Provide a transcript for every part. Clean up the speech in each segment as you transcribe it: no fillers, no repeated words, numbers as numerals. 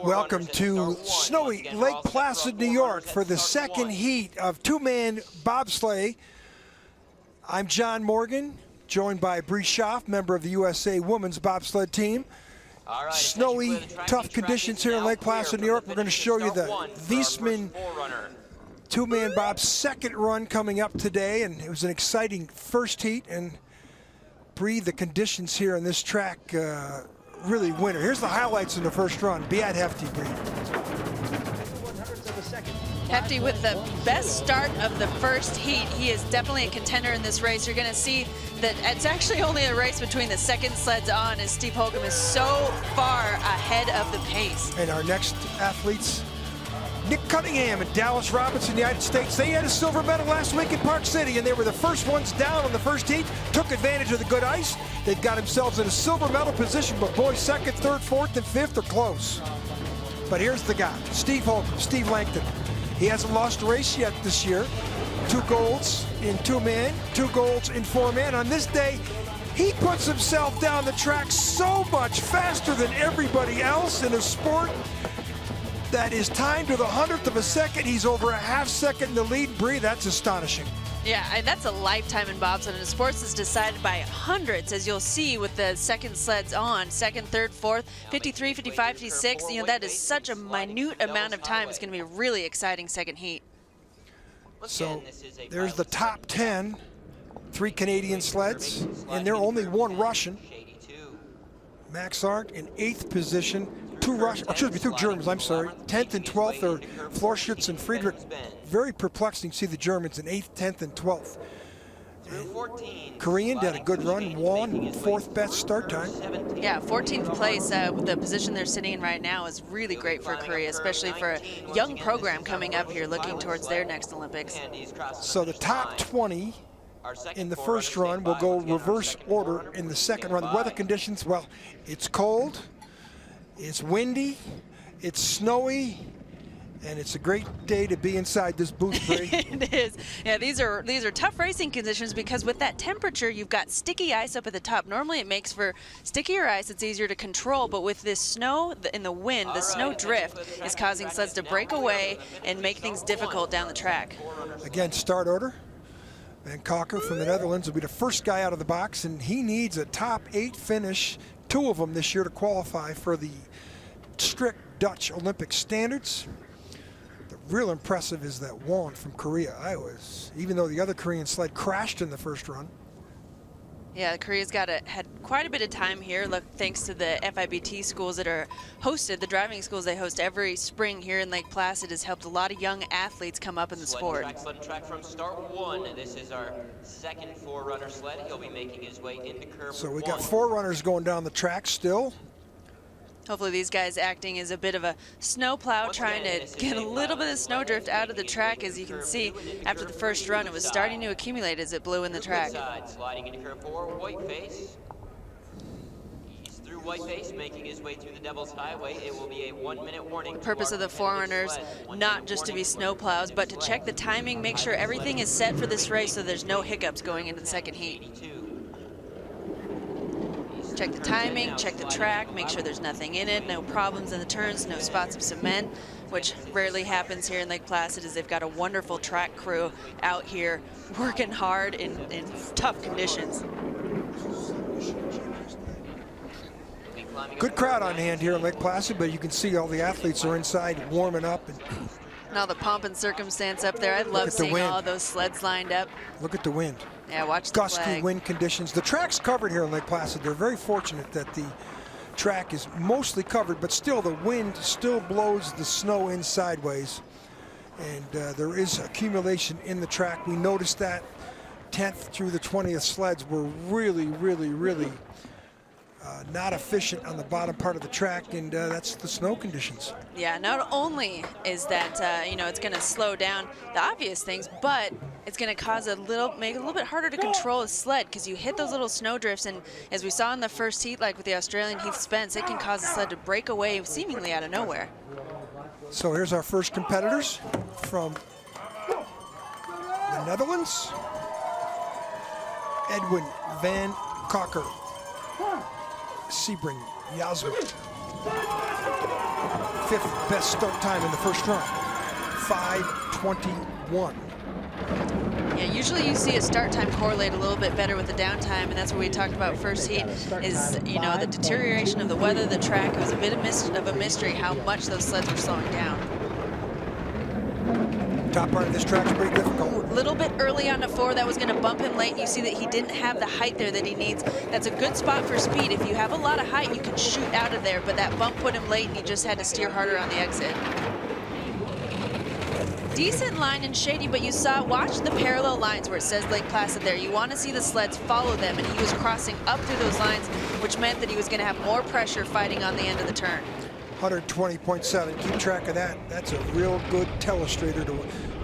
Welcome to snowy Lake Placid, New York for the second heat of two-man bobsleigh. I'm John Morgan, joined by Bree Schaff, member of the USA Women's Bobsled Team. Snowy, tough conditions here in Lake Placid, New York. We're going to show you the Viessmann two-man bob second run coming up today, and it was an exciting first heat. And Bree, the conditions here on this track really winter. Here's the highlights in the first run. Be at Hefty, Bree. Hefty with the best start of the first heat. He is definitely a contender in this race. You're going to see that it's actually only a race between the second sleds on, as Steve Holcomb is so far ahead of the pace. And our next athletes, Nick Cunningham and Dallas Robinson, United States. They had a silver medal last week in Park City, and they were the first ones down on the first heat, took advantage of the good ice. They've got themselves in a silver medal position, but boy, second, third, fourth, and fifth are close. But here's the guy, Steve Holcomb, Steve Langton. He hasn't lost a race yet this year. 2 golds in two-man, 2 golds in 4-man. On this day, he puts himself down the track so much faster than everybody else in a sport that is timed to the 100th of a second. He's over a half second in the lead. Bree, that's astonishing. Yeah, and that's a lifetime in bobsled, and sports is decided by hundreds, as you'll see with the second sleds on, second, third, fourth, 53, 55, 56. You know, that is such a minute amount of time. It's going to be a really exciting second heat. So there's the top 10, 3 Canadian sleds, and there are only 1 Russian. Max Arndt in 8th position. 2 Germans, I'm sorry. 10th and 12th are Florschutz and Friedrich. Very perplexing to see the Germans in 8th, 10th, and 12th. And Korean did a good run, won 4th best start time. Yeah, 14th place. The position they're sitting in right now is really great for Korea, especially for a young program coming up here looking towards their next Olympics. So the top 20 in the first run will go reverse order in the second run. The weather conditions, well, it's cold, it's windy, it's snowy, and it's a great day to be inside this booth, Bree. It is. Yeah, these are tough racing conditions, because with that temperature, you've got sticky ice up at the top. Normally it makes for stickier ice. It's easier to control, but with this snow and the wind, the snow drift is causing sleds to break away and make things difficult down the track. Again, start order. Van Kalker from the Netherlands will be the first guy out of the box, and he needs a top 8 finish, 2 of them this year, to qualify for the strict Dutch Olympic standards. Real impressive is that Won from Korea. Even though the other Korean sled crashed in the first run. Yeah, Korea's had quite a bit of time here, thanks to the FIBT schools that are hosted. The driving schools they host every spring here in Lake Placid has helped a lot of young athletes come up in the sport. Sled track from start 1. This is our second 4-runner sled. He'll be making his way into curve. So we got 4 runners going down the track still. Hopefully these guys acting as a bit of a snow plow, trying to get a little bit of snowdrift out of the track. As you can see, after the first run, it was starting to accumulate as it blew in the track. Sliding into curve 4, Whiteface. He's through Whiteface, making his way through the Devil's Highway. It will be a 1-minute warning. The purpose of the forerunners, not just to be snow plows, but to check the timing, make sure everything is set for this race so there's no hiccups going into the second heat. Check the timing, check the track, make sure there's nothing in it, no problems in the turns, no spots of cement, which rarely happens here in Lake Placid, as they've got a wonderful track crew out here working hard in tough conditions. Good crowd on hand here in Lake Placid, but you can see all the athletes are inside warming up. And all the pomp and circumstance up there. I love seeing all those sleds lined up. Look at the wind. Yeah, watch the gusty flag. Wind conditions. The track's covered here in Lake Placid. They're very fortunate that the track is mostly covered, but still the wind still blows the snow in sideways. And there is accumulation in the track. We noticed that 10th through the 20th sleds were really not efficient on the bottom part of the track, and that's the snow conditions. Yeah, not only is that you know, it's going to slow down the obvious things, but it's going to cause make it a little bit harder to control a sled, because you hit those little snow drifts, and as we saw in the first heat, like with the Australian Heath Spence, it can cause the sled to break away seemingly out of nowhere. So here's our first competitors from the Netherlands. Edwin van Kalker, Sebring, Viessmann. 25th best start time in the first run. 5:21. Yeah, usually you see a start time correlate a little bit better with the downtime, and that's what we talked about first heat, is, you know, the deterioration of the weather, the track. It was a bit of a mystery how much those sleds were slowing down. Top part of this track is pretty difficult. A little bit early on the 4, that was going to bump him late, and you see that he didn't have the height there that he needs. That's a good spot for speed. If you have a lot of height, you can shoot out of there, but that bump put him late, and he just had to steer harder on the exit. Decent line and shady, but you saw, watch the parallel lines where it says Lake Placid there. You want to see the sleds follow them, and he was crossing up through those lines, which meant that he was going to have more pressure fighting on the end of the turn. 120.7, keep track of that. That's a real good telestrator to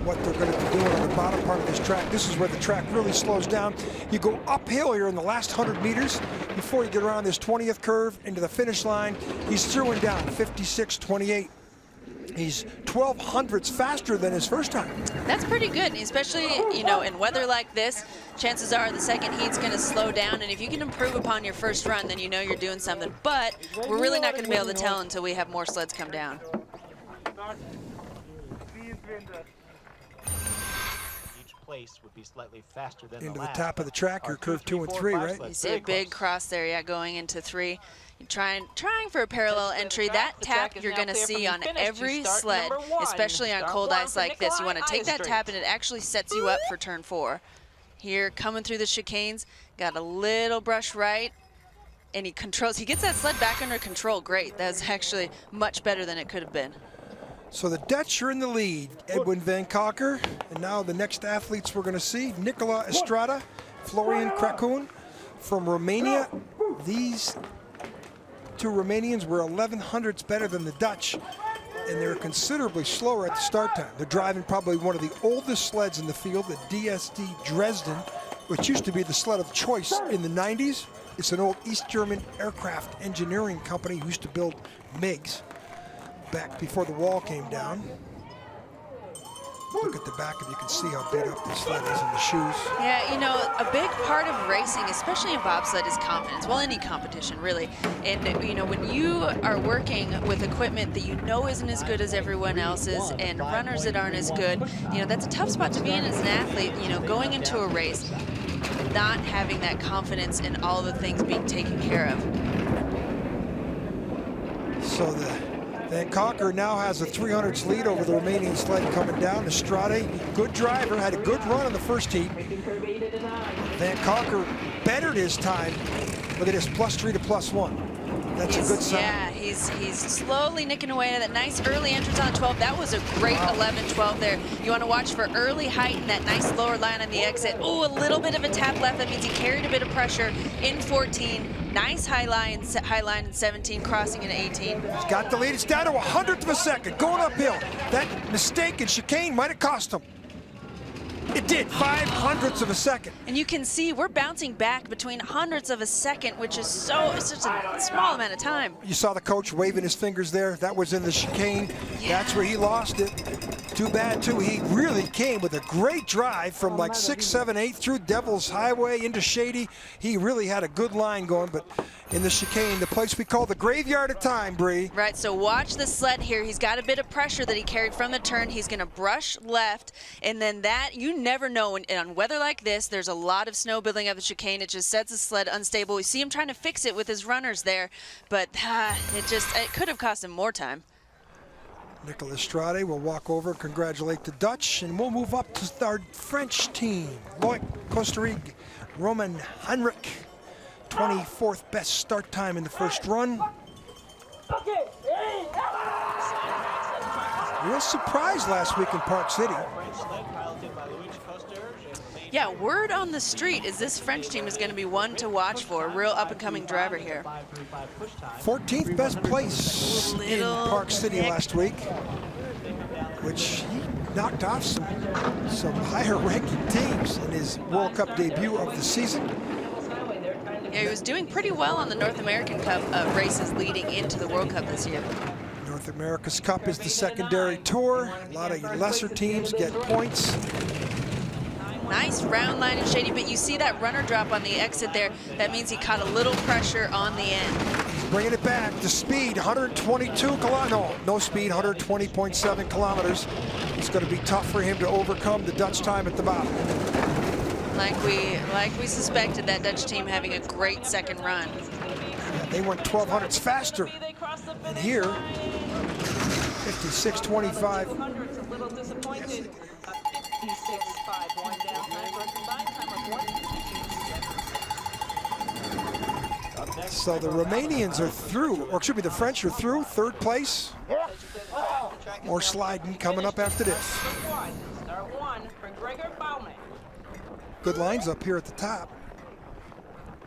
what they're going to be doing on the bottom part of this track. This is where the track really slows down. You go uphill here in the last 100 meters before you get around this 20th curve into the finish line. He's throwing down 56.28. He's 12 hundredths faster than his first time. That's pretty good, especially, you know, in weather like this. Chances are the second heat's going to slow down, and if you can improve upon your first run, then you know you're doing something. But we're really not going to be able to tell until we have more sleds come down. Each place would be slightly faster than into the the top of the track, your curve 2 and 3, right? You see a big cross there, yeah, going into 3. Trying for a parallel entry. That tap you're going to see on every sled, especially on cold ice like this. You want to take that tap, and it actually sets you up for turn 4. Here, coming through the chicanes, got a little brush right, and he controls. He gets that sled back under control. Great. That's actually much better than it could have been. So the Dutch are in the lead. Edwin van Kalker, and now the next athletes we're going to see, Nicola Estrada, Florian Cracun from Romania. These two Romanians were 11 hundredths better than the Dutch, and they're considerably slower at the start time. They're driving probably one of the oldest sleds in the field, the DSD Dresden, which used to be the sled of choice in the 90s. It's an old East German aircraft engineering company who used to build MiGs back before the wall came down. Look at the back and you can see how beat up this sled is in the shoes. Yeah, you know, a big part of racing, especially in bobsled, is confidence. Well, any competition, really. And, you know, when you are working with equipment that you know isn't as good as everyone else's and runners that aren't as good, you know, that's a tough spot to be in as an athlete, you know, going into a race, not having that confidence in all the things being taken care of. So the Van Kalker now has a 300s lead over the Romanian sled coming down. Estrada, good driver, had a good run in the first heat. Van Kalker bettered his time. Look at this, +3 to +1. That's a good sign. Yeah, he's slowly nicking away at that nice early entrance on 12. That was a great 11-12 there. You want to watch for early height and that nice lower line on the exit. Oh, a little bit of a tap left. That means he carried a bit of pressure in 14. Nice high line in 17, crossing in 18. He's got the lead. It's down to 100th of a second, going uphill. That mistake in chicane might have cost him. It did, 5/100ths of a second. And you can see we're bouncing back between hundredths of a second, which is such a small amount of time. You saw the coach waving his fingers there. That was in the chicane. Yeah. That's where he lost it. Too bad, too. He really came with a great drive from like 6, 7, 8 through Devil's Highway into Shady. He really had a good line going, but in the chicane, the place we call the graveyard of time, Bree. Right, so watch the sled here. He's got a bit of pressure that he carried from the turn. He's going to brush left, and then that, you never know. On weather like this, there's a lot of snow building up the chicane. It just sets the sled unstable. We see him trying to fix it with his runners there, but it could have cost him more time. Nicola Estrada will walk over and congratulate the Dutch, and we'll move up to our French team. Loic, Costa Rica, Roman Heinrich, 24th best start time in the first run. Real surprise last week in Park City. Yeah, word on the street is this French team is going to be one to watch for. A real up-and-coming driver here. 14th best place in Park City last week, which he knocked off some higher-ranking teams in his World Cup debut of the season. Yeah, he was doing pretty well on the North American Cup races leading into the World Cup this year. North America's Cup is the secondary tour. A lot of lesser teams get points. Nice round line and shady, but you see that runner drop on the exit there. That means he caught a little pressure on the end. He's bringing it back. The speed, 122 kilometers. No speed, 120.7 kilometers. It's going to be tough for him to overcome the Dutch time at the bottom. Like we suspected, that Dutch team having a great second run. Yeah, they went 1200s faster. And here, 56.25. So the Romanians are through, or excuse me, the French are through, third place. More sliding coming up after this. Good lines up here at the top.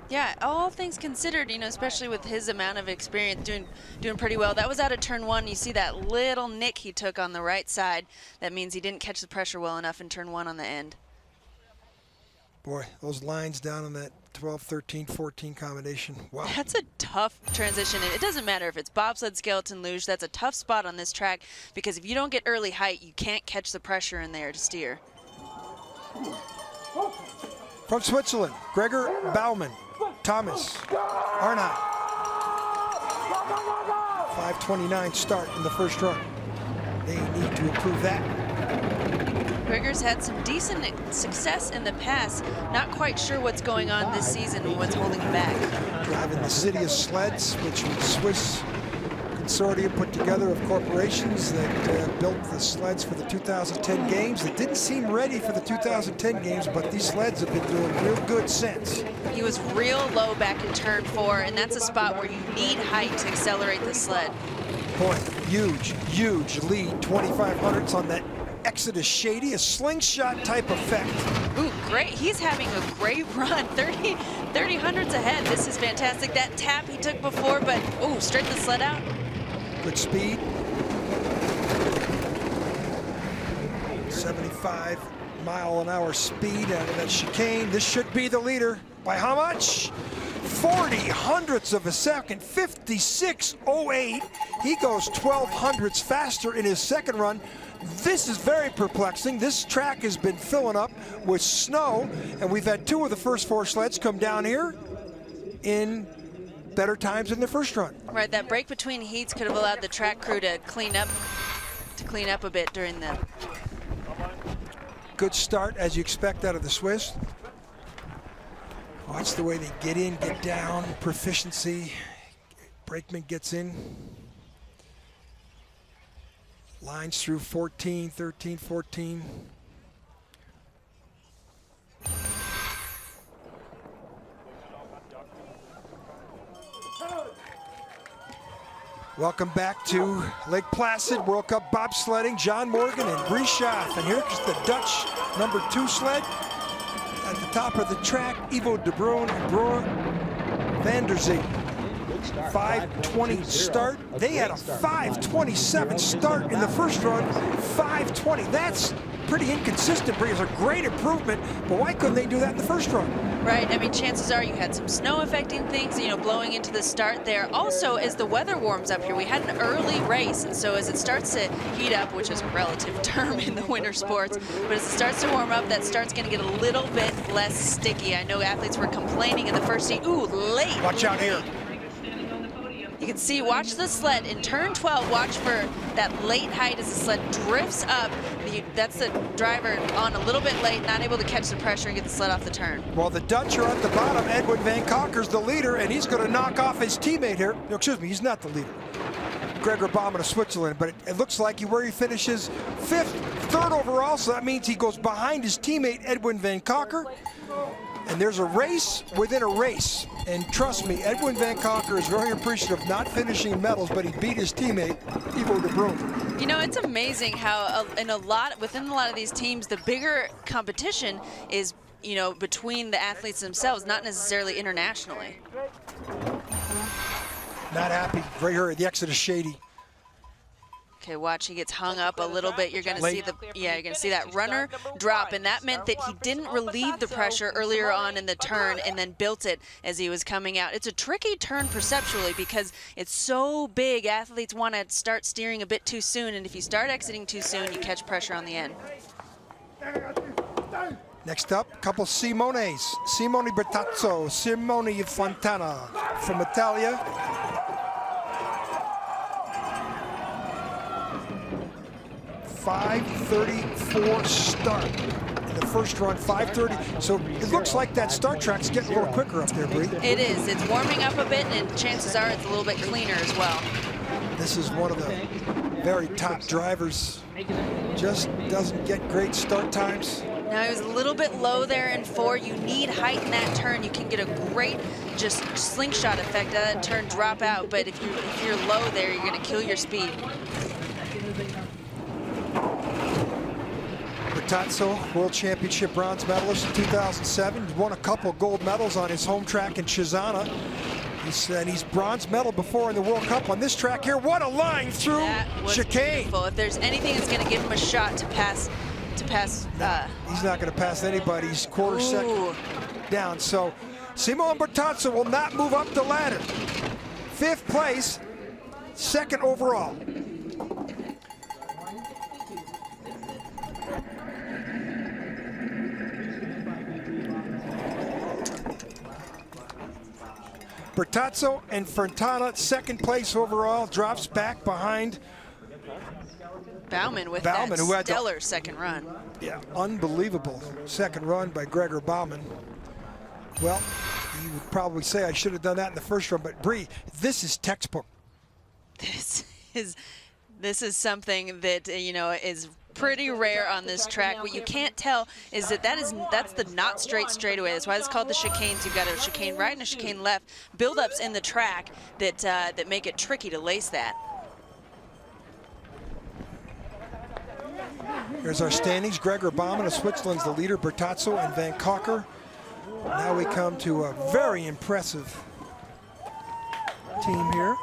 Yeah, all things considered, you know, especially with his amount of experience, doing pretty well. That was out of turn one. You see that little nick he took on the right side. That means he didn't catch the pressure well enough in turn one on the end. Boy, those lines down on that 12, 13, 14 combination. Wow. That's a tough transition, and it doesn't matter if it's bobsled, skeleton, luge. That's a tough spot on this track because if you don't get early height, you can't catch the pressure in there to steer. From Switzerland, Gregor Baumann, Thomas Arnott. 5:29 start in the first run. They need to improve that. Gregor's had some decent success in the past. Not quite sure what's going on this season and what's holding him back. Driving the City sleds, which was Swiss consortium put together of corporations that built the sleds for the 2010 games. They didn't seem ready for the 2010 games, but these sleds have been doing real good since. He was real low back in turn 4, and that's a spot where you need height to accelerate the sled. Boy, huge lead, 2500s on that Exodus Shady, a slingshot type effect. Ooh, great. He's having a great run. 30 hundredths ahead. This is fantastic. That tap he took before, but ooh, straighten the sled out. Good speed. 75-mile-an-hour speed out of that chicane. This should be the leader. By how much? 40 hundredths of a second, 56.08. He goes 12 hundredths faster in his second run. This is very perplexing. This track has been filling up with snow, and we've had 2 of the first 4 sleds come down here in better times than the first run. Right, that break between heats could have allowed the track crew to clean up a bit during the. Good start, as you expect out of the Swiss. Watch the way they get in, get down, proficiency. Brakeman gets in. Lines through 14, 13, 14. Welcome back to Lake Placid, World Cup bobsledding. John Morgan and Brieshoff. And here's the Dutch number 2 sled. At the top of the track, Ivo de Bruin and Broer van der Zee. 5:20 start. They had a 5:27 start in the first run. 5:20. That's pretty inconsistent. It's a great improvement, but why couldn't they do that in the first run? Right. I mean, chances are you had some snow affecting things, you know, blowing into the start there. Also, as the weather warms up here, we had an early race, and so as it starts to heat up, which is a relative term in the winter sports, but as it starts to warm up, that start's going to get a little bit less sticky. I know athletes were complaining in the first heat. Ooh, late. Watch out here. You can see, watch the sled in turn 12, watch for that late height as the sled drifts up. That's the driver on a little bit late, not able to catch the pressure and get the sled off the turn. Well, the Dutch are at the bottom. Edwin van Kokker's the leader, and he's going to knock off his teammate here. No, excuse me, he's not the leader. Gregor Baumann of Switzerland, but it looks like where he finishes 5th, 3rd overall, so that means he goes behind his teammate Edwin van Kokker. And there's a race within a race. And trust me, Edwin van Kokker is very appreciative of not finishing medals, but he beat his teammate, Ivo de Bruin. You know, it's amazing how within a lot of these teams, the bigger competition is, you know, between the athletes themselves, not necessarily internationally. Not happy. Right here at the Exodus Shady. Okay, watch, he gets hung up a little bit. You're going to see you're going to see that runner drop, and that meant that he didn't relieve the pressure earlier on in the turn and then built it as he was coming out. It's a tricky turn perceptually because it's so big. Athletes want to start steering a bit too soon, and if you start exiting too soon, you catch pressure on the end. Next up, a couple Simones. Simone Bertazzo, Simone Fontana from Italia. .534 start in the first run, 5:30. So it looks like that start track's getting a little quicker up there, Bree. It is. It's warming up a bit, and chances are it's a little bit cleaner as well. This is one of the very top drivers. Just doesn't get great start times. Now he was a little bit low there in 4. You need height in that turn. You can get a great just slingshot effect out of that turn, drop out. But if you're low there, you're going to kill your speed. Bertazzo, World Championship bronze medalist in 2007. Won a couple gold medals on his home track in Cesana. He's bronze medal before in the World Cup on this track here. What a line through chicane. Beautiful. If there's anything that's going to give him a shot to pass. He's not going to pass anybody. He's quarter second down. So Simone Bertazzo will not move up the ladder. 5th place, 2nd overall. Bertazzo and Fontana, 2nd place overall, drops back behind Baumann with Baumann, that who had stellar second run. Yeah, unbelievable second run by Gregor Baumann. Well, you would probably say I should have done that in the first run, but Bree, this is textbook. This is something that is pretty rare on this track. What you can't tell is that's the not straight straightaway. That's why it's called the chicanes. You've got a chicane right and a chicane left. Buildups in the track that make it tricky to lace that. Here's our standings. Gregor Baumann of Switzerland's the leader. Bertazzo and Van Cocker. Now we come to a very impressive team here.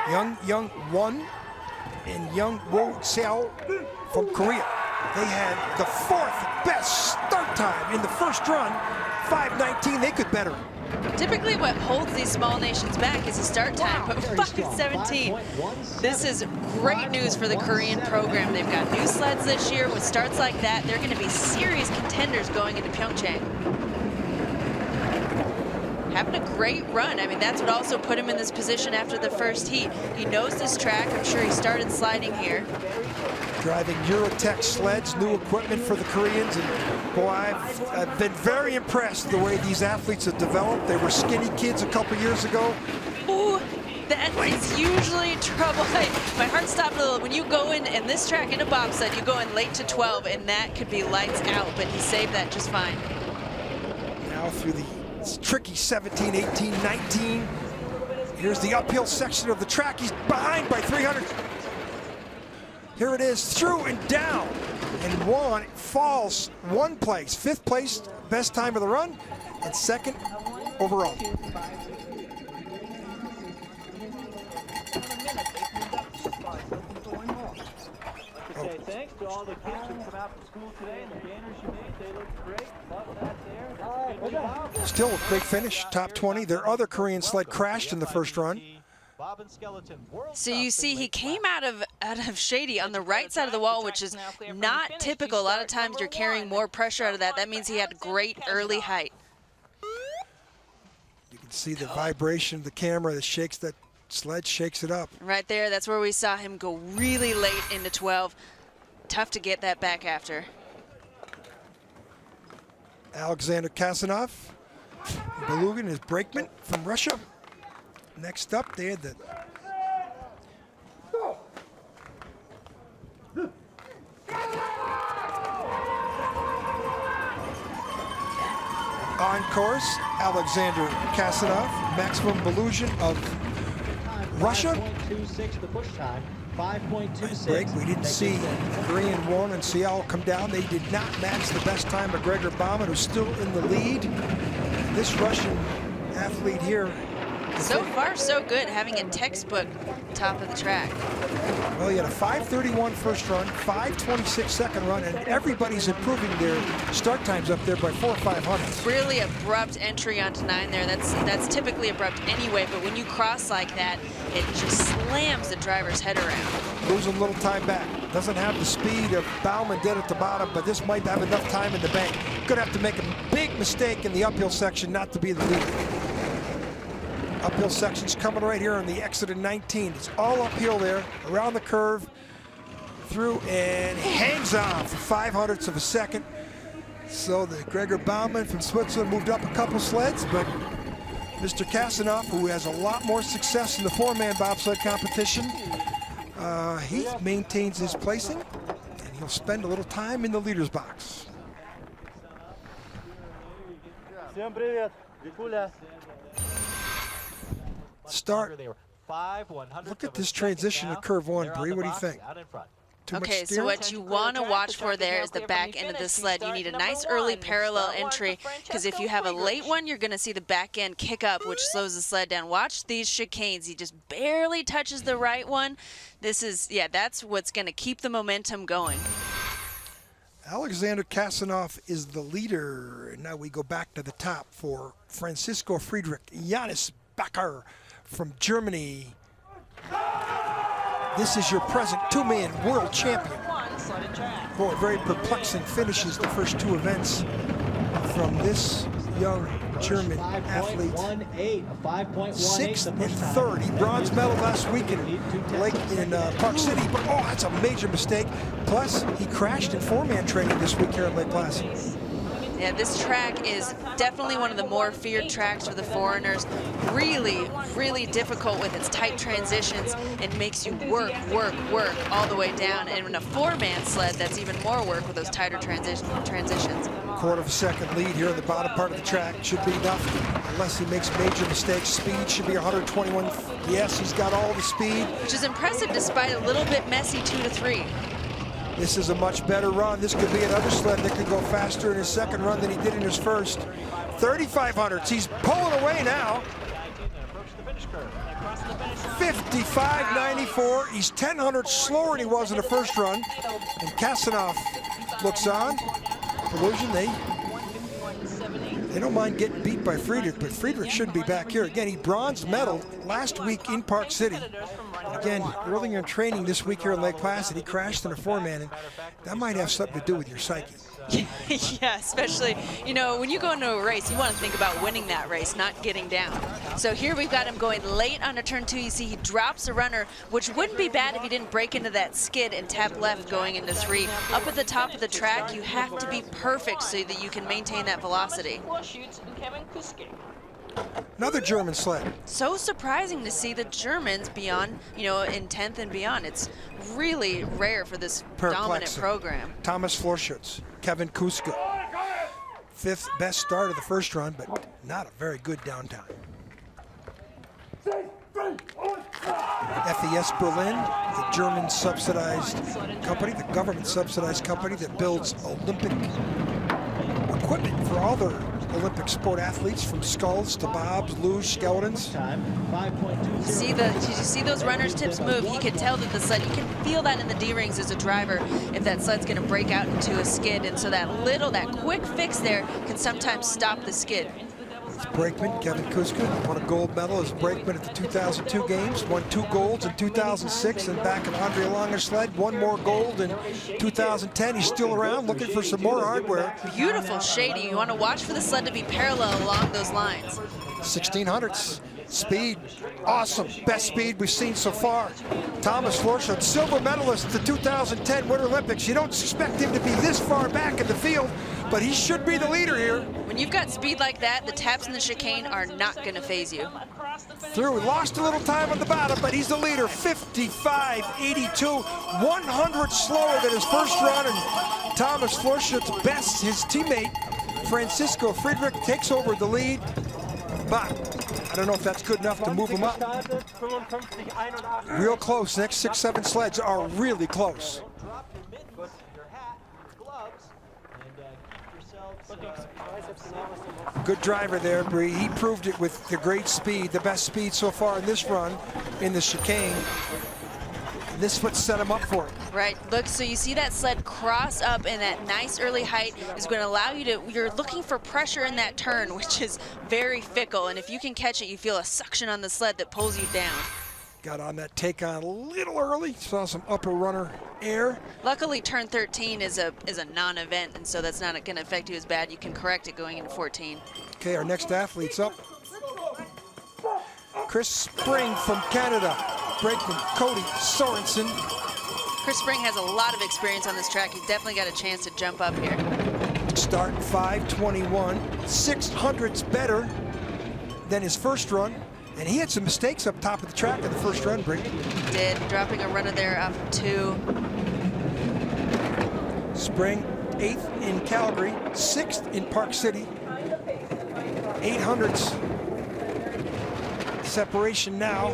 Young Won and Young Wo Seao from Korea. They had the 4th best start time in the first run. 5:19. They could better. Typically what holds these small nations back is the start time, but 5:17. This is great news for the Korean program. They've got new sleds this year. With starts like that, they're going to be serious contenders going into Pyeongchang. Having a great run. I mean, that's what also put him in this position after the first heat. He knows this track. I'm sure he started sliding here. Driving Eurotech sleds, new equipment for the Koreans, and boy, I've been very impressed the way these athletes have developed. They were skinny kids a couple years ago. Ooh, that is usually trouble. My heart stopped a little. When you go in this track in a bobsled, you go in late to 12, and that could be lights out, but he saved that just fine. Now through the tricky 17, 18, 19. Here's the uphill section of the track. He's behind by 300. Here it is, through and down. And Won falls 1 place. 5th place, best time of the run, and 2nd overall. Okay, thanks to all the kids who come out from school today and the banners you made. They look great. Love that there. Good job. Still a big finish, top 20. Their other Korean sled crashed in the first run. So you see he came out of shady on the right side of the wall, which is not typical. A lot of times you're carrying more pressure out of that. That means he had great early height. You can see the vibration of the camera that shakes that sled, shakes it up. Right there, that's where we saw him go really late into 12. Tough to get that back after. Alexander Kasanov, Belugin is brakeman from Russia. Next up, they had the on course, Alexander Kasanov, Maximum Belugin of Russia. 5.26 the push time. 5.26. Break. We didn't see Korean Won and Seao come down. They did not match the best time of Gregor Baumann, who's still in the lead. This Russian athlete here. So far, so good, having a textbook top of the track. Well, he had a 5:31 first run, 5:26 second run, and everybody's improving their start times up there by 4 or 5 hundredths. Really abrupt entry onto 9 there. That's typically abrupt anyway, but when you cross like that, it just slams the driver's head around. Losing a little time back. Doesn't have the speed of Baumann did at the bottom, but this might have enough time in the bank. Gonna have to make a big mistake in the uphill section not to be the leader. Uphill section's coming right here on the exit of 19. It's all uphill there, around the curve, through, and hangs on for 0.05 of a second. So the Gregor Baumann from Switzerland moved up a couple sleds, but Mr. Kasanoff, who has a lot more success in the four-man bobsled competition, he maintains his placing, and he'll spend a little time in the leader's box. Start. Look at this transition to curve one, Bree. What do you think? Okay, so what you want to watch for there is the back end of the sled. You need a nice early parallel entry, because if you have a late one, you're going to see the back end kick up, which slows the sled down. Watch these chicanes. He just barely touches the right one. This is, yeah, that's what's going to keep the momentum going. Alexander Kasanoff is the leader. And now we go back to the top for Francisco Friedrich. Johannes Bacher from Germany. This is your present two-man world champion. Boy, very perplexing finishes the first two events from this young German athlete. 6th and 3rd. He bronze medal last week in Park City, but oh, that's a major mistake. Plus, he crashed in four-man training this week here at Lake Placid. Yeah, this track is definitely one of the more feared tracks for the foreigners. Really, really difficult with its tight transitions. It makes you work all the way down. And in a four-man sled, that's even more work with those tighter transitions. 1/4 of a second lead here in the bottom part of the track should be enough, unless he makes major mistakes. Speed should be 121. Yes, he's got all the speed. Which is impressive despite a little bit messy 2 to 3. This is a much better run. This could be another sled that could go faster in his second run than he did in his first. 3,500s. He's pulling away now. 55.94. He's 1,000 slower than he was in the first run. And Kasanoff looks on. Collusion, they don't mind getting beat by Friedrich, but Friedrich shouldn't be back here. Again, he bronze medaled last week in Park City. Again, earlier in training this week here in Lake Placid, he crashed in a four-man, and that might have something to do with your psyche. Yeah, especially, you know, when you go into a race, you want to think about winning that race, not getting down. So here we've got him going late onto turn 2. You see he drops a runner, which wouldn't be bad if he didn't break into that skid and tap left going into 3. Up at the top of the track, you have to be perfect so that you can maintain that velocity. Another German sled. So surprising to see the Germans beyond, you know, in 10th and beyond. It's really rare for this dominant program. Thomas Florschutz, Kevin Kuska. 5th best start of the first run, but not a very good downtime. FES Berlin, the German subsidized company, the government subsidized company that builds Olympic equipment for all their Olympic sport athletes, from sculls to bobs, luge, skeletons. Did you see those runners' tips move? You can tell that the sled, you can feel that in the D-rings as a driver if that sled's going to break out into a skid. And so that quick fix there can sometimes stop the skid. It's Brakeman, Kevin Kuska, won a gold medal as Brakeman at the 2002 games, won 2 golds in 2006, and back in Andre Lange's sled, 1 more gold in 2010. He's still around looking for some more hardware. Beautiful shading. You want to watch for the sled to be parallel along those lines. 1600s. Speed, awesome. Best speed we've seen so far. Thomas Florschutz, silver medalist at the 2010 Winter Olympics. You don't expect him to be this far back in the field, but he should be the leader here. When you've got speed like that, the taps and the chicane are not going to phase you. Through, lost a little time on the bottom, but he's the leader. 55.82, 100 slower than his first run, and Thomas Florschutz bests his teammate Francisco Friedrich, takes over the lead, but I don't know if that's good enough to move him up. Real close. Next 6-7 sleds are really close. Good driver there, Bree. He proved it with the great speed, the best speed so far in this run in the chicane. This would set him up for it. Right, look, so you see that sled cross up, and that nice early height is going to allow you to, you're looking for pressure in that turn, which is very fickle, and if you can catch it, you feel a suction on the sled that pulls you down. Got on that take on a little early. Saw some upper runner air. Luckily, turn 13 is a non-event, and so that's not going to affect you as bad. You can correct it going into 14. Okay, our next athlete's up. Chris Spring from Canada. Brakeman Cody Sorensen. Chris Spring has a lot of experience on this track. He's definitely got a chance to jump up here. Start 5:21. 600's better than his first run. And he had some mistakes up top of the track in the first run, Bree. He did, dropping a runner there off 2. Spring, 8th in Calgary, 6th in Park City. 800s. Separation now.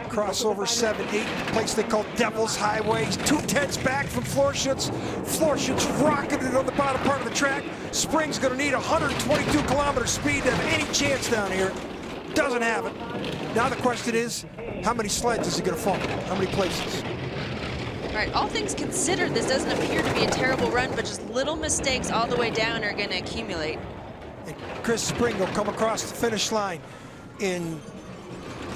Crossover 7-8, place they call Devil's Highways. 2/10 back from Florschutz. Florschutz rocketed on the bottom part of the track. Spring's going to need 122 kilometer speed to have any chance down here. Doesn't have it. Now the question is, how many sleds is he going to fall? How many places? All right, all things considered, this doesn't appear to be a terrible run, but just little mistakes all the way down are going to accumulate. And Chris Spring will come across the finish line in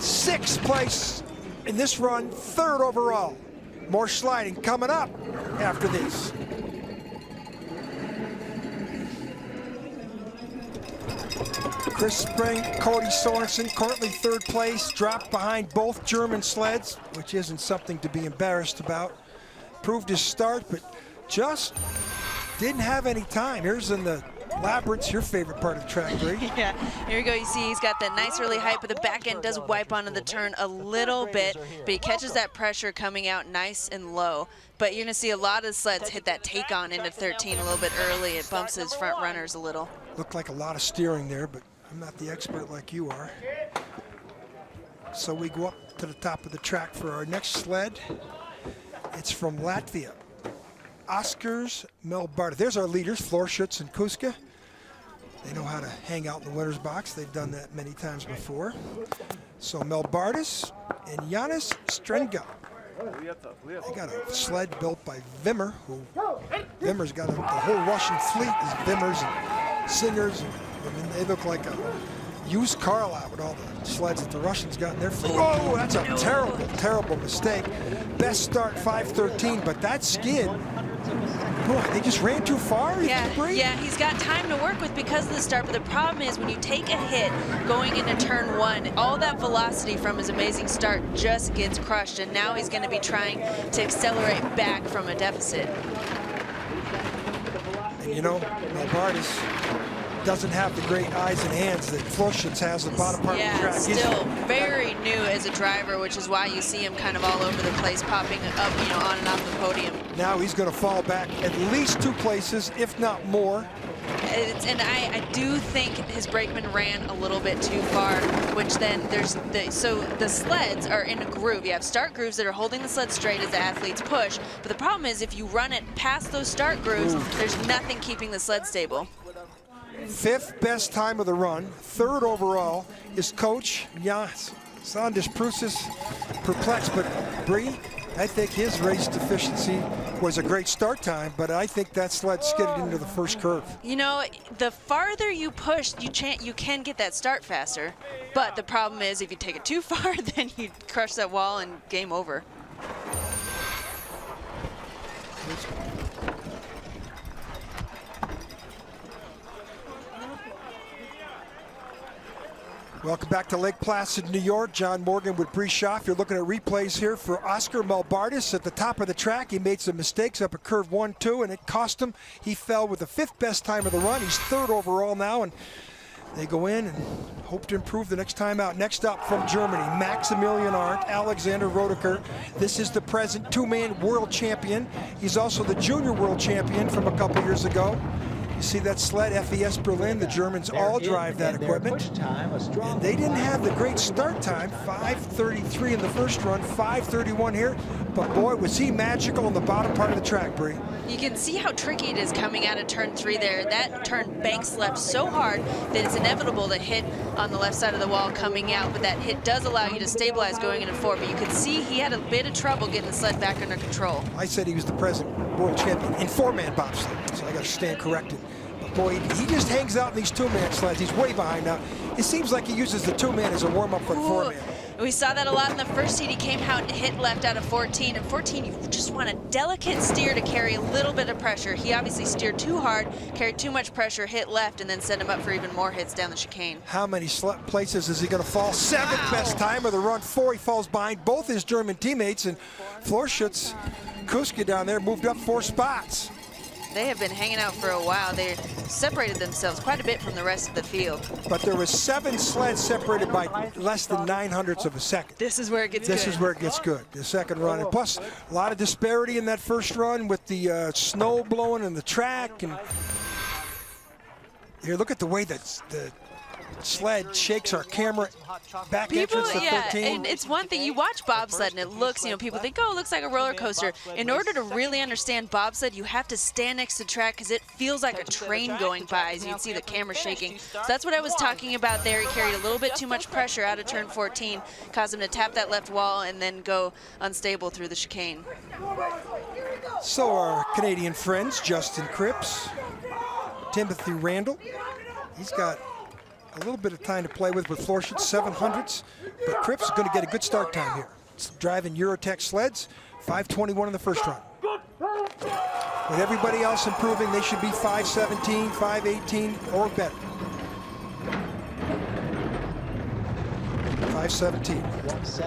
6th place in this run, 3rd overall. More sliding coming up after this. Chris Spring, Cody Sorensen, currently 3rd place, dropped behind both German sleds, which isn't something to be embarrassed about. Proved his start, but just didn't have any time. Here's in the Labyrinths, your favorite part of the track, Bree. Yeah, here we go. You see he's got that nice early height, but the back end does wipe onto the turn a little bit, but he catches that pressure coming out nice and low. But you're going to see a lot of sleds hit that take on into 13 a little bit early. It bumps his front runners a little. Looked like a lot of steering there, but I'm not the expert like you are. So we go up to the top of the track for our next sled. It's from Latvia. Oskars Melbarda. There's our leaders, Florschutz and Kuska. They know how to hang out in the winner's box. They've done that many times before. So Melbardas and Janis Strenga. They got a sled built by Wimmer, who Wimmer's got the whole Russian fleet is Wimmers and Singers. I mean, they look like a used car lot with all the sleds that the Russians got in their fleet. Oh, that's a terrible, terrible mistake. Best start 5:13, but that skid, boy, they just ran too far. Yeah, he's got time to work with because of the start, but the problem is when you take a hit going into turn 1, all that velocity from his amazing start just gets crushed, and now he's going to be trying to accelerate back from a deficit. And you know, Melbardas doesn't have the great eyes and hands that Florschutz has at the bottom part of the track. Still very new as a driver, which is why you see him kind of all over the place, popping up, you know, on and off the podium. Now he's going to fall back at least 2 places, if not more. And I do think his brakeman ran a little bit too far, which then so the sleds are in a groove. You have start grooves that are holding the sled straight as the athletes push, but the problem is if you run it past those start grooves, there's nothing keeping the sled stable. 5th best time of the run, 3rd overall, is coach Sandis Prusis perplexed, but Bree, I think his race deficiency was a great start time, but I think that sled skidded into the first curve. You know, the farther you push, you can get that start faster, but the problem is if you take it too far, then you crush that wall and game over. Welcome back to Lake Placid, New York. John Morgan with Bree Schaff. You're looking at replays here for Oskar Melbardas at the top of the track. He made some mistakes up at curve 1-2, and it cost him. He fell with the 5th best time of the run. He's 3rd overall now, and they go in and hope to improve the next time out. Next up from Germany, Maximilian Arndt, Alexander Rodeker. This is the present 2-man world champion. He's also the junior world champion from a couple years ago. You see that sled, FES Berlin, the Germans all drive that equipment. And they didn't have the great start time, 5:33 in the first run, 5:31 here. But boy, was he magical on the bottom part of the track, Bree. You can see how tricky it is coming out of turn 3 there. That turn banks left so hard that it's inevitable to hit on the left side of the wall coming out, but that hit does allow you to stabilize going into 4. But you can see he had a bit of trouble getting the sled back under control. I said he was the present world champion in 4-man bobsleigh, so I got to stand corrected. But boy, he just hangs out in these 2-man sleds. He's way behind now. It seems like he uses the 2-man as a warm-up for the 4-man. We saw that a lot in the first heat. He came out and hit left out of 14. And 14, you just want a delicate steer to carry a little bit of pressure. He obviously steered too hard, carried too much pressure, hit left, and then set him up for even more hits down the chicane. How many places is he going to fall? 7th best time of the run. 4, he falls behind both his German teammates. And Florschutz, Kuske down there moved up 4 spots. They have been hanging out for a while. They separated themselves quite a bit from the rest of the field. But there was 7 sleds separated by less than 900ths of a second. This is where it gets good. This is where it gets good, the second run. And plus, a lot of disparity in that first run with the snow blowing in the track. And here, look at the way that the sled shakes our camera back entrance to 13. And it's one thing, you watch bobsled and it looks, you know, people think, oh, it looks like a roller coaster. In order to really understand bobsled, you have to stand next to the track because it feels like a train going by, as you can see the camera shaking. So that's what I was talking about there. He carried a little bit too much pressure out of turn 14, caused him to tap that left wall and then go unstable through the chicane. So our Canadian friends, Justin Cripps, Timothy Randall, he's got a little bit of time to play with Florschutz 700s, but Cripps is going to get a good start time here. It's driving Eurotech sleds, 5:21 in the first run. With everybody else improving, they should be 5:17, 5:18 or better. 5:17,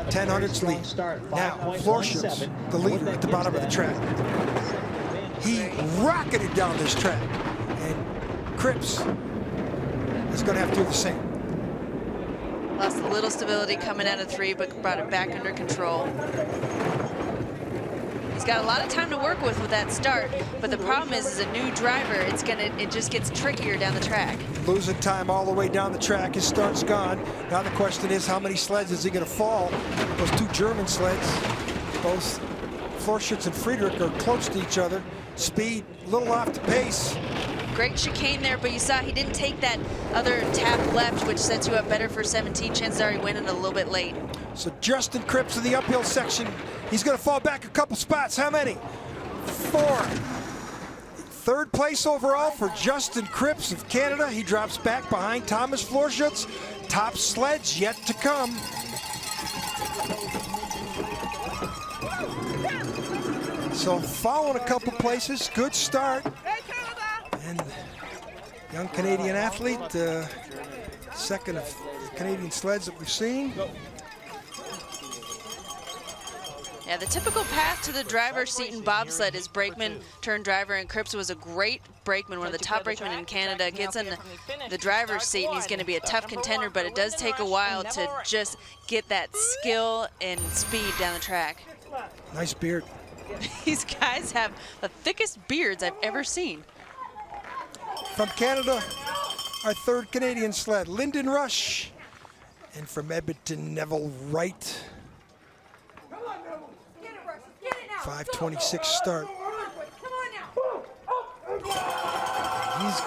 1000s lead. Now Florschutz, the leader at the bottom of the track. He rocketed down this track, and Cripps is going to have to do the same. Lost a little stability coming out of 3, but brought it back under control. He's got a lot of time to work with that start, but the problem is, as a new driver, it just gets trickier down the track. Losing time all the way down the track. His start's gone. Now the question is, how many sleds is he going to fall? Those 2 German sleds, both Florschutz and Friedrich, are close to each other. Speed, a little off the pace. Great chicane there, but you saw he didn't take that other tap left, which sets you up better for 17. Chances are he went in a little bit late. So Justin Cripps in the uphill section, he's going to fall back a couple spots. How many? 4. 3rd place overall for Justin Cripps of Canada. He drops back behind Thomas Florschutz. Top sleds yet to come. So following a couple places, good start. And young Canadian athlete, second of the Canadian sleds that we've seen. Yeah, the typical path to the driver's seat in bobsled is brakeman turn driver, and Cripps was a great brakeman, one of the top brakemen in Canada. Gets in the driver's seat, and he's going to be a tough contender, but it does take a while to just get that skill and speed down the track. Nice beard. These guys have the thickest beards I've ever seen. From Canada, our 3rd Canadian sled, Lyndon Rush. And from Edmonton, Neville Wright. 5:26 start. He's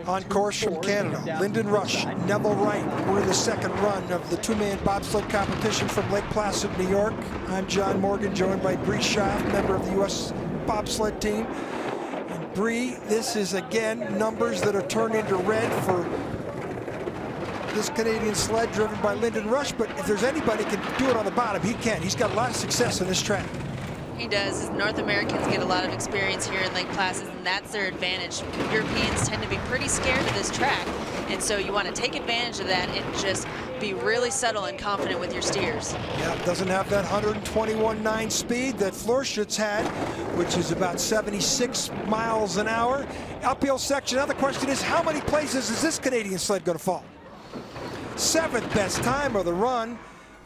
on course from Canada, Lyndon Rush, Neville Wright. We're the second run of the 2-man bobsled competition from Lake Placid, New York. I'm John Morgan, joined by Bree Schaaf, member of the U.S. bobsled team. And Bree, this is again numbers that are turned into red for this Canadian sled driven by Lyndon Rush, but if there's anybody who can do it on the bottom, he can. He's got a lot of success in this track. He does. North Americans get a lot of experience here in Lake Placid, and that's their advantage. Europeans tend to be pretty scared of this track, and so you want to take advantage of that and just be really subtle and confident with your steers. Yeah, it doesn't have that 121.9 speed that Florschutz had, which is about 76 miles an hour. Uphill section. Now the question is, how many places is this Canadian sled going to fall? 7th best time of the run.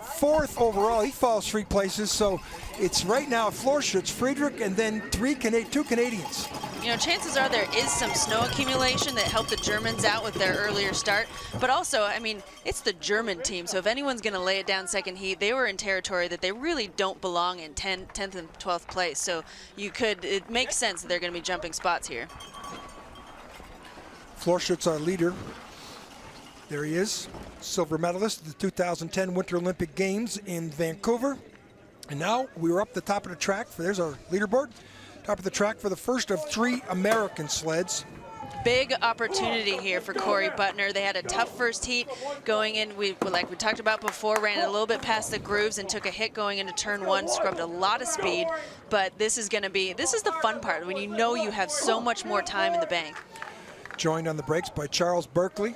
4th overall. He falls 3 places, so it's right now Florschutz, Friedrich, and then 2 Canadians. You know, chances are there is some snow accumulation that helped the Germans out with their earlier start, but also, I mean, it's the German team, so if anyone's going to lay it down second heat, they were in territory that they really don't belong in 10th and 12th place, so it makes sense that they're going to be jumping spots here. Florschutz, our leader. There he is, silver medalist at the 2010 Winter Olympic Games in Vancouver. And now we were up the top of the track. There's our leaderboard. top of the track for the first of 3 American sleds. Big opportunity here for Corey Butner. They had a tough first heat going in. Like we talked about before, ran a little bit past the grooves and took a hit going into turn 1, scrubbed a lot of speed. But this is the fun part when you know you have so much more time in the bank. Joined on the brakes by Charles Berkeley.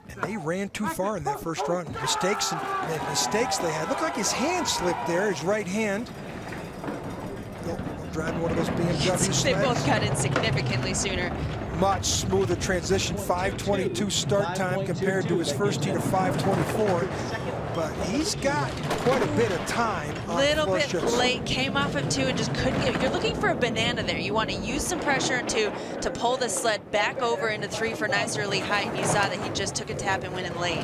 And they ran too far in that first run. Mistakes they had. Looked like his hand slipped there, his right hand. Driving one of those BMW sleds. They both cut in significantly sooner. Much smoother transition, 5:22 start time compared to his first heat of 5:24. But he's got quite a bit of time. Little bit late, came off of 2 and just couldn't get. You're looking for a banana there. You want to use some pressure in 2 to pull the sled back over into 3 for nice early height. And you saw that he just took a tap and went in late.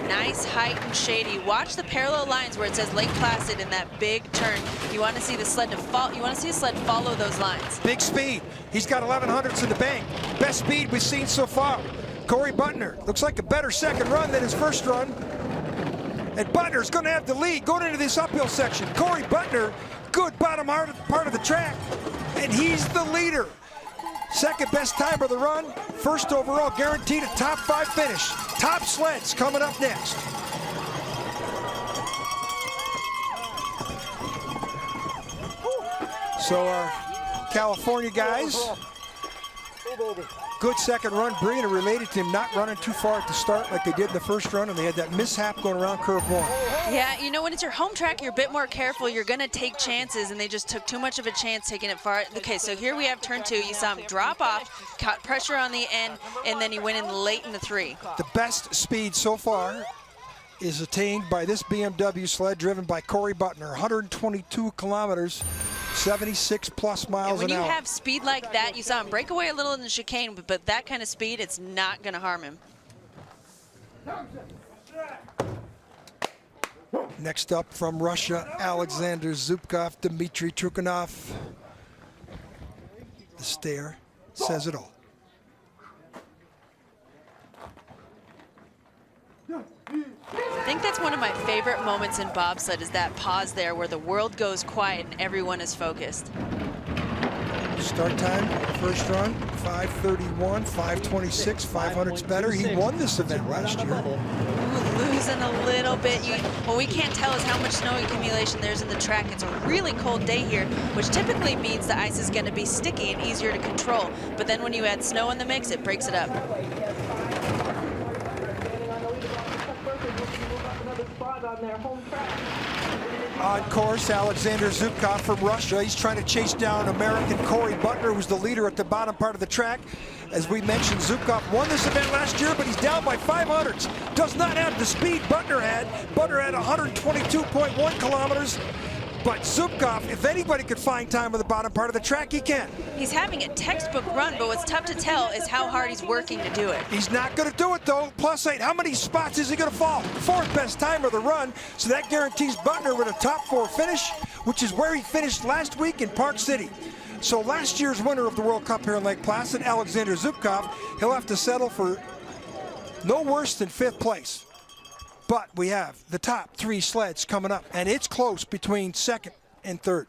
Nice height and shady. Watch the parallel lines where it says Lake Placid in that big turn. You want to see the sled follow those lines. Big speed. He's got 1100ths in the bank. Best speed we've seen so far. Corey Butner looks like a better second run than his first run. And Butner's going to have the lead going into this uphill section. Corey Butner, good bottom part of the track, and he's the leader. Second best time of the run, first overall, guaranteed a top 5 finish. Top sleds coming up next. So our California guys, good second run. Brianna related to him not running too far at the start like they did in the first run, and they had that mishap going around curve 1. Yeah, you know, when it's your home track, you're a bit more careful. You're going to take chances, and they just took too much of a chance taking it far. Okay, so here we have turn 2. You saw him drop off, caught pressure on the end, and then he went in late in the 3. The best speed so far is attained by this BMW sled driven by Corey Butner, 122 kilometers, 76 plus miles an hour. When you have speed like that, you saw him break away a little in the chicane, but that kind of speed, it's not going to harm him. Next up from Russia, Alexander Zubkov, Dmitry Trukhanov. The stare says it all. I think that's one of my favorite moments in bobsled, is that pause there where the world goes quiet and everyone is focused. Start time, first run, 5:31, 5:26, 500's better. He won this event last year. Ooh, losing a little bit. What we can't tell is how much snow accumulation there's in the track. It's a really cold day here, which typically means the ice is going to be sticky and easier to control. But then when you add snow in the mix, it breaks it up. On course, Alexander Zubkov from Russia. He's trying to chase down American Corey Butner, who's the leader at the bottom part of the track. As we mentioned, Zubkov won this event last year, but he's down by 500ths. Does not have the speed Butner had. Butner had 122.1 kilometers. But Zubkov, if anybody could find time on the bottom part of the track, he can. He's having a textbook run, but what's tough to tell is how hard he's working to do it. He's not going to do it, though. +8. How many spots is he going to fall? 4th best time of the run, so that guarantees Butner with a top 4 finish, which is where he finished last week in Park City. So last year's winner of the World Cup here in Lake Placid, Alexander Zubkov, he'll have to settle for no worse than 5th place. But we have the top 3 sleds coming up, and it's close between 2nd and 3rd.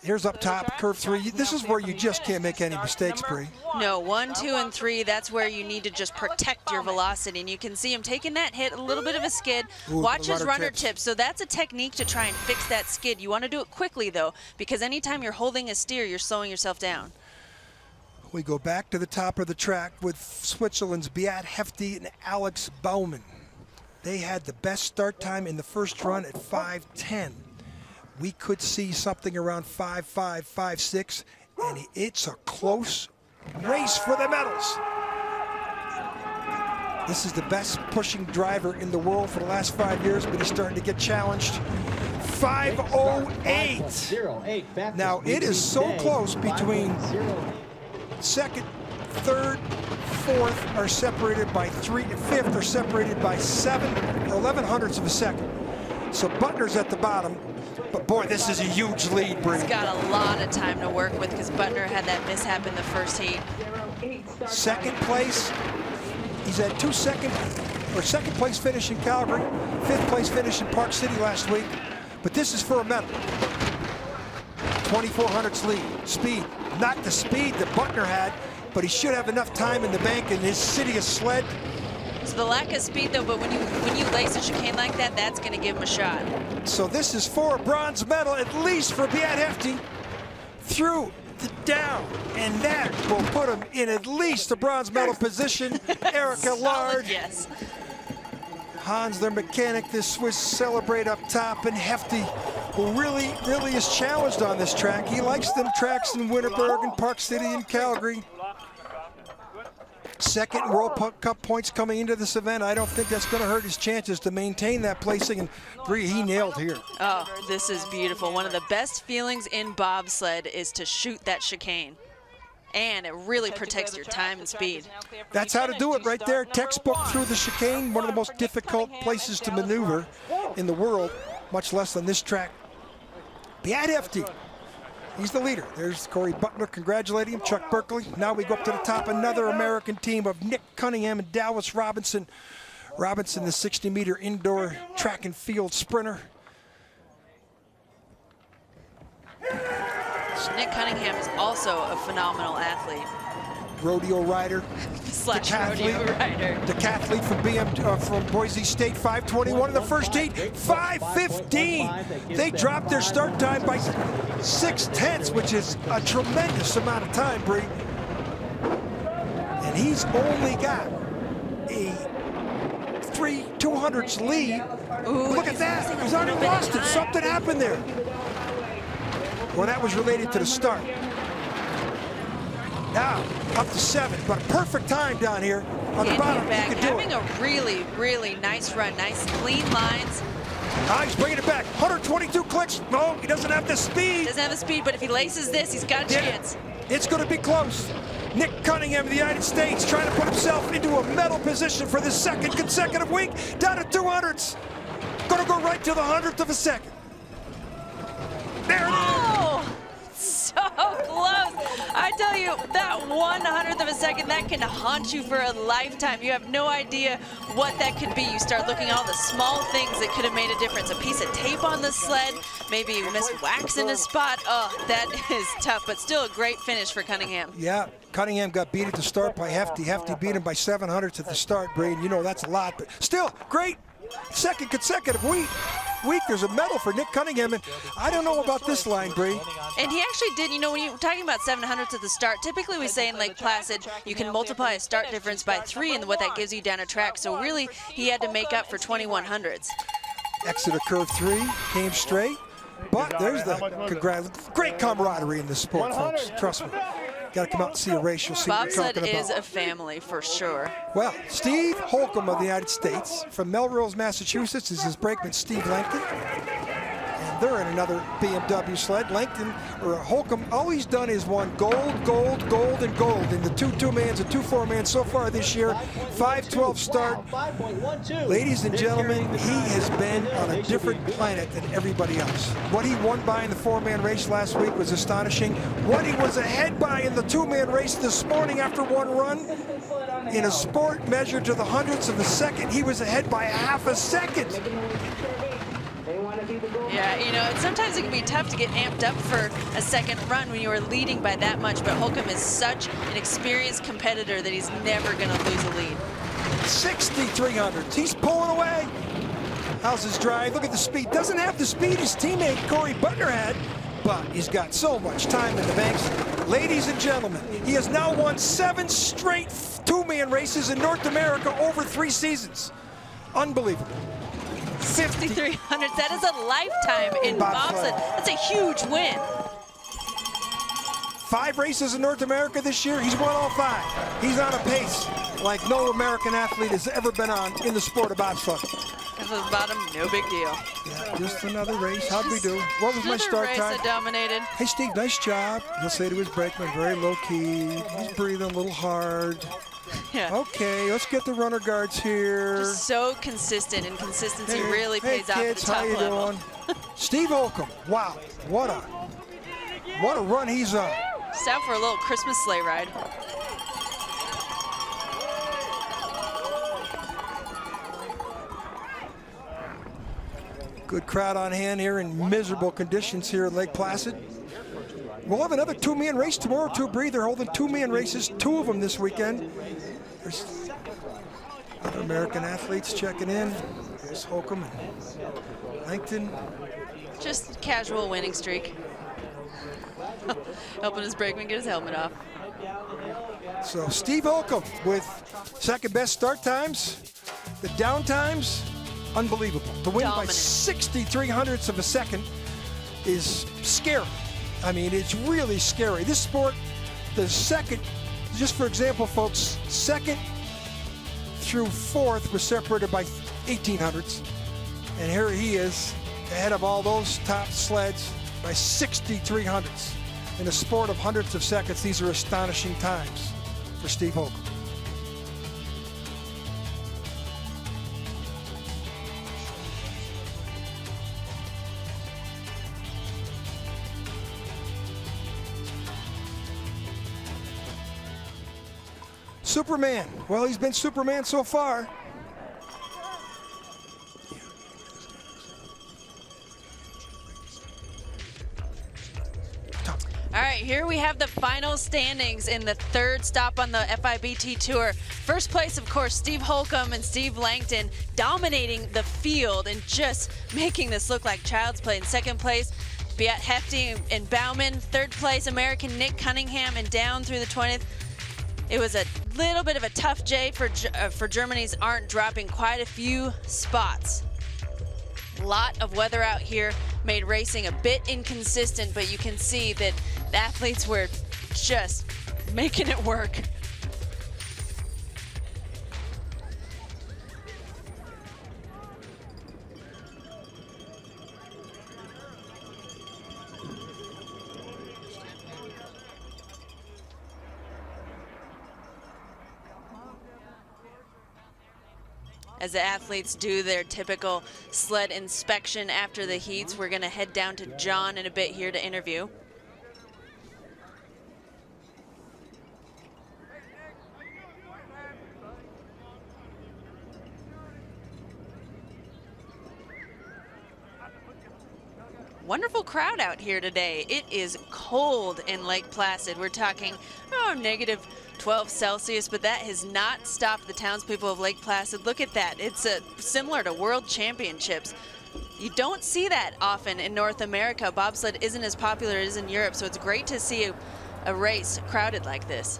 Here's up top, curve 3. This is where you just can't make any mistakes, Bree. No, 1, 2, and 3, that's where you need to just protect your velocity. And you can see him taking that hit, a little bit of a skid. Ooh, watch his runner tips. tip. So that's a technique to try and fix that skid. You want to do it quickly, though, because anytime you're holding a steer, you're slowing yourself down. We go back to the top of the track with Switzerland's Beat Hefty and Alex Baumann. They had the best start time in the first run at 5:10. We could see something around 5:5, 5:6, and it's a close race for the medals. This is the best pushing driver in the world for the last 5 years, but he's starting to get challenged. 5:08. Now it is so close between 2nd, 3rd, 4th are separated by 3, 5th are separated by 7 or 1100ths of a second. So Butner's at the bottom, but boy, this is a huge lead, Bree. He's got a lot of time to work with because Butner had that mishap in the first heat. Second place, he's had second place finish in Calgary, 5th place finish in Park City last week, but this is for a medal. 2400's lead, speed, not the speed that Butner had, but he should have enough time in the bank in his Sidious sled. So the lack of speed though, but when you lace a chicane like that, that's going to give him a shot. So this is for a bronze medal, at least for Viessmann, through the down, and that will put him in at least a bronze medal position. Erica Lard. Yes. Hans, their mechanic, this Swiss celebrate up top, and Hefty, who really is challenged on this track. He likes them tracks in Winterberg and Park City and Calgary. Second World Cup points coming into this event. I don't think that's going to hurt his chances to maintain that placing, and 3 he nailed here. Oh, this is beautiful. One of the best feelings in bobsled is to shoot that chicane. And it really protects your time and speed. That's how to do it right there. Textbook through the chicane, one of the most difficult places to maneuver in the world, much less on this track. Viessmann, he's the leader. There's Corey Butler congratulating him, Chuck Berkeley. Now we go up to the top, another American team of Nick Cunningham and Dallas Robinson. Robinson, the 60-meter indoor track and field sprinter. Nick Cunningham is also a phenomenal athlete. Rodeo rider. Slash rodeo rider. Decathlete from Boise State, 5:21 in the first heat, 5:15. They dropped their start time by 6/10, which is a tremendous amount of time, Bree. And he's only got a 3/200ths lead. Ooh, look at that. He's already lost it. Something happened there. Well, that was related to the start. Now, up to 7, but a perfect time down here on the bottom. Back, he can do having it. a really nice run, nice clean lines. He's bringing it back. 122 clicks. No, he doesn't have the speed. Doesn't have the speed, but if he laces this, he's got a chance. It's going to be close. Nick Cunningham of the United States trying to put himself into a medal position for the 2nd consecutive week. Down to 200ths. Going to go right to the 100th of a second. There it is. Oh, so close. I tell you, that 1/100th of a second, that can haunt you for a lifetime. You have no idea what that could be. You start looking at all the small things that could have made a difference. A piece of tape on the sled, maybe you miss wax in a spot. Oh, that is tough, but still a great finish for Cunningham. Yeah, Cunningham got beat at the start by Hefty. Hefty beat him by 700ths at the start, Brady. You know that's a lot, but still great 2nd consecutive week. There's a medal for Nick Cunningham, and I don't know about this line, Bree. And he actually did, you know, when you're talking about 700ths at the start, typically we say in Lake Placid, you can multiply a start difference by 3 and what that gives you down a track. So really, he had to make up for 2100ths. Exit of curve 3, came straight, but there's the great camaraderie in this sport, folks. Trust me. Got to come out and see a race. You'll see what we're Bobsled talking about. is a family for sure. Well, Steve Holcomb of the United States from Melrose, Massachusetts is his brakeman, Steve Langton. And they're in another BMW sled. Holcomb, all he's done is won gold, and gold in the 2 2-mans and 2 4-mans so far this year. 5:12 start. Ladies and gentlemen, he has been on a different planet than everybody else. What he won by in the 4-man race last week was astonishing. What he was ahead by in the 2-man race this morning after one run, in a sport measured to the 100ths of a second, he was ahead by ½ a second. Yeah, you know, sometimes it can be tough to get amped up for a second run when you are leading by that much, but Holcomb is such an experienced competitor that he's never going to lose a lead. 6,300. He's pulling away. How's his drive? Look at the speed. Doesn't have the speed his teammate Corey Butler had, but he's got so much time in the banks. Ladies and gentlemen, he has now won 7 straight 2-man races in North America over 3 seasons. Unbelievable. 6,300. That is a lifetime in bobsled. That's a huge win. 5 races in North America this year. He's won all 5. He's on a pace like no American athlete has ever been on in the sport of bobsled. At the bottom, no big deal. Yeah, just another race. How'd we do? What was my start time? Another race that dominated. Hey, Steve, nice job. He'll say to his brakeman, very low-key. He's breathing a little hard. Yeah. Okay, let's get the runner guards here. Just so consistent, and consistency really pays off at the top how you level. doing? Steve Holcomb, wow, what a run he's on. It's out for a little Christmas sleigh ride. Good crowd on hand here in miserable conditions here at Lake Placid. We'll have another two-man race tomorrow, too, Bree. They're holding two-man races, 2 of them this weekend. There's other American athletes checking in. There's Holcomb and Langton. Just casual winning streak. Helping his brakeman get his helmet off. So Steve Holcomb with second best start times. The down times, unbelievable. To win by 63 hundredths of a second is scary. I mean, it's really scary. This sport, the second, just for example, folks, second through fourth was separated by 18 hundredths. And here he is, ahead of all those top sleds by 63 hundredths. In a sport of hundreds of seconds, these are astonishing times for Steve Holcomb. Superman. Well, he's been Superman so far. All right, here we have the final standings in the third stop on the FIBT Tour. First place, of course, Steve Holcomb and Steve Langton dominating the field and just making this look like child's play. In second place, Beat Hefty and Bauman. Third place, American Nick Cunningham, and down through the 20th. It was a little bit of a tough J for Germany's Arndt, dropping quite a few spots. A lot of weather out here made racing a bit inconsistent, but you can see that the athletes were just making it work. As the athletes do their typical sled inspection after the heats, we're gonna head down to John in a bit here to interview. Wonderful crowd out here today. It is cold in Lake Placid. We're talking negative 12 Celsius, but that has not stopped the townspeople of Lake Placid. Look at that. It's similar to World Championships. You don't see that often in North America. Bobsled isn't as popular as in Europe, so it's great to see a race crowded like this.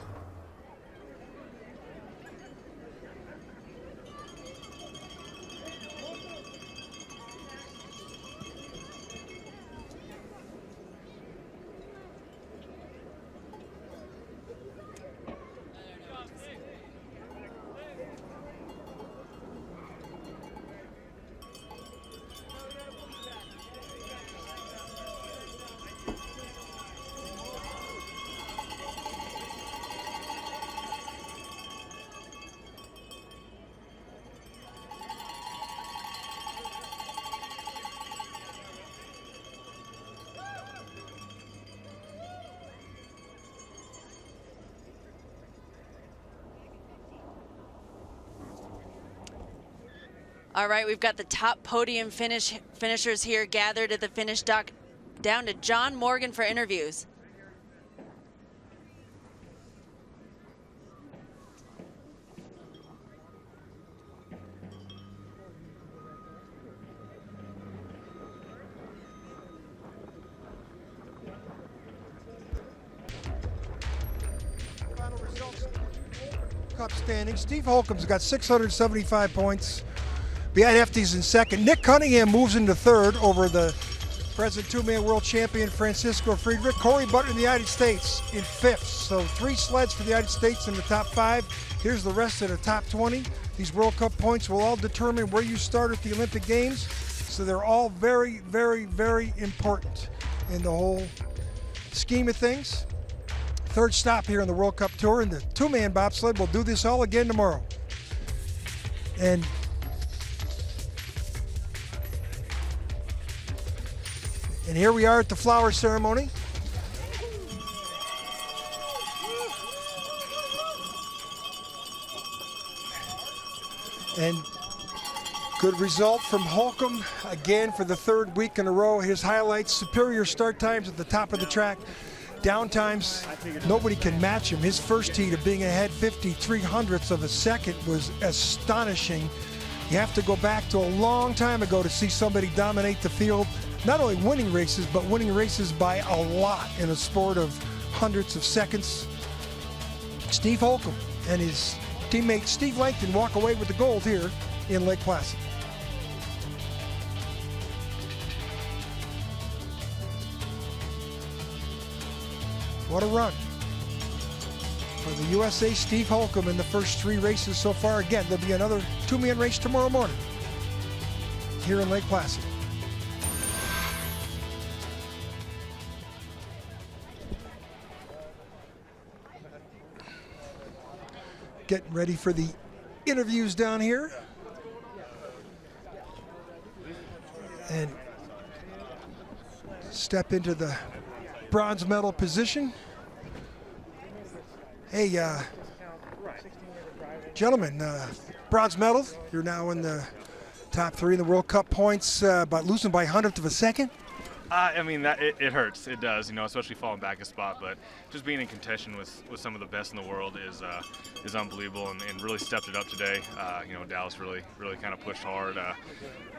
All right, we've got the top podium finishers here gathered at the finish dock. Down to John Morgan for interviews. Final results. Cup standings. Steve Holcomb's got 675 points. Beat Hefty's in second. Nick Cunningham moves into third over the present two-man world champion Francisco Friedrich. Corey Butler in the United States in fifth. So 3 sleds for the United States in the top 5. Here's the rest of the top 20. These World Cup points will all determine where you start at the Olympic Games. So they're all very, very, very important in the whole scheme of things. Third stop here in the World Cup Tour, and the two-man bobsled will do this all again tomorrow. And here we are at the flower ceremony. And Good result from Holcomb, again for the third week in a row. His highlights: superior start times at the top of the track, down times, nobody can match him. His first heat of being ahead 53/100ths of a second was astonishing. You have to go back to a long time ago to see somebody dominate the field, not only winning races, but winning races by a lot in a sport of hundreds of seconds. Steve Holcomb and his teammate Steve Langton walk away with the gold here in Lake Placid. What a run for the USA. Steve Holcomb in the first 3 races so far. Again, there'll be another 2-man race tomorrow morning here in Lake Placid. Getting ready for the interviews down here. And step into the bronze medal position. Hey, gentlemen, bronze medal. You're now in the top 3 in the World Cup points, but losing by 100th of a second. I mean, it hurts. It does, you know, especially falling back a spot. But just being in contention with some of the best in the world is unbelievable, and really stepped it up today. You know, Dallas really kind of pushed hard,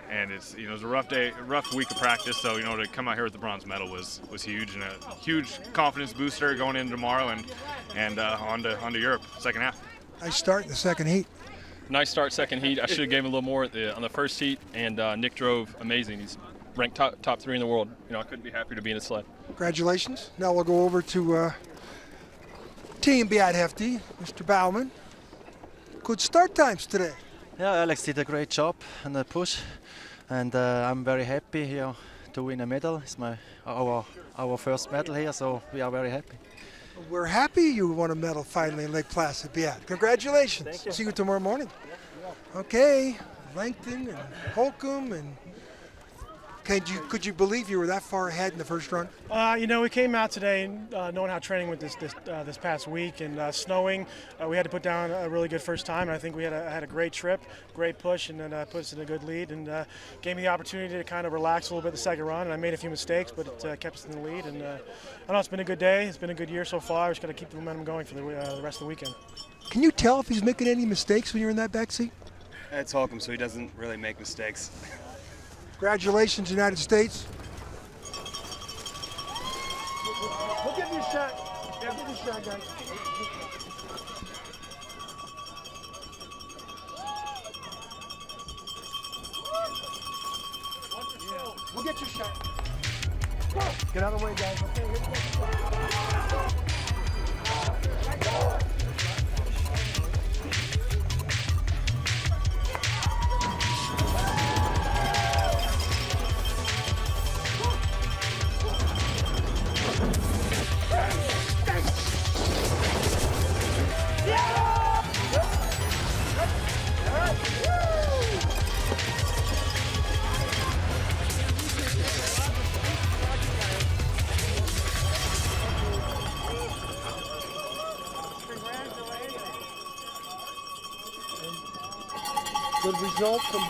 and it was a rough day, a rough week of practice. So, you know, to come out here with the bronze medal was huge, and a huge confidence booster going into tomorrow and on to Europe second half. Nice start in the second heat. Nice start second heat. I should have gave him a little more on the first heat, and Nick drove amazing. He's ranked top 3 in the world. You know, I couldn't be happier to be in his sled. Congratulations. Now we'll go over to Team FIBT, Mr. Baumann. Good start times today. Yeah, Alex did a great job on the push, and I'm very happy here to win a medal. It's our first medal here, so we are very happy. We're happy you won a medal finally in Lake Placid. Yeah, congratulations. Thank you. See you tomorrow morning. Okay, Langton and Holcomb and could you believe you were that far ahead in the first run? You know, we came out today knowing how training went this past week, and snowing. We had to put down a really good first time. And I think we had a great trip, great push, and then put us in a good lead, and gave me the opportunity to kind of relax a little bit the second run. And I made a few mistakes, but it kept us in the lead. And I know it's been a good day. It's been a good year so far. We're just got to keep the momentum going for the rest of the weekend. Can you tell if he's making any mistakes when you're in that back seat? It's Holcomb, so he doesn't really make mistakes. Congratulations, United States. We'll give you a shot. Yeah, give you a shot, guys. We'll get you a shot. Go. Get out of the way, guys. Okay, here we go. Good result from